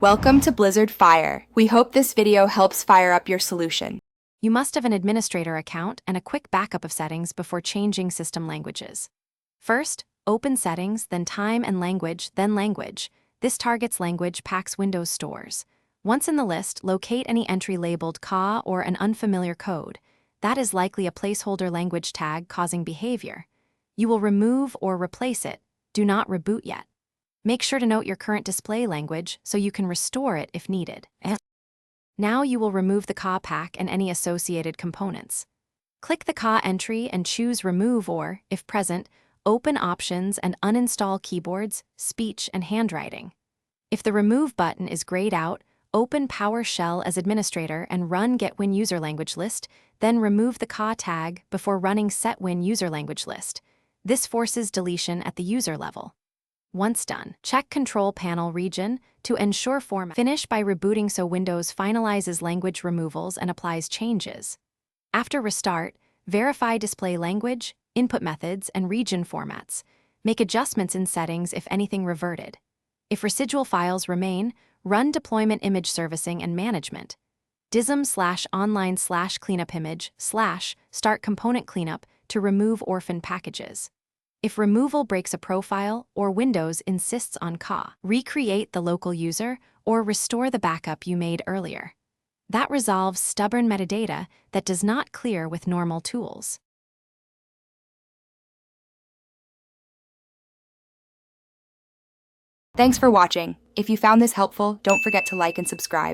Welcome to Blizzard Fire. We hope this video helps fire up your solution. You must have an administrator account and a quick backup of settings before changing system languages. First, open Settings, then Time and Language, then Language. This targets language packs Windows stores. Once in the list, locate any entry labeled Qaa or an unfamiliar code. That is likely a placeholder language tag causing behavior. You will remove or replace it. Do not reboot yet. Make sure to note your current display language so you can restore it if needed. Now you will remove the Qaa pack and any associated components. Click the Qaa entry and choose Remove or, if present, open Options and uninstall keyboards, speech, and handwriting. If the Remove button is grayed out, open PowerShell as administrator and run Get_Win User Language List, then remove the Qaa tag before running Set_Win User Language List. This forces deletion at the user level. Once done, check Control Panel region to ensure format. Finish by rebooting so Windows finalizes language removals and applies changes. After restart, verify display language, input methods, and region formats. Make adjustments in settings if anything reverted. If residual files remain, run deployment image servicing and management. dism/online/cleanup image/start component cleanup to remove orphan packages. If removal breaks a profile or Windows insists on Qaa, recreate the local user or restore the backup you made earlier. That resolves stubborn metadata that does not clear with normal tools. Thanks for watching. If you found this helpful, don't forget to like and subscribe.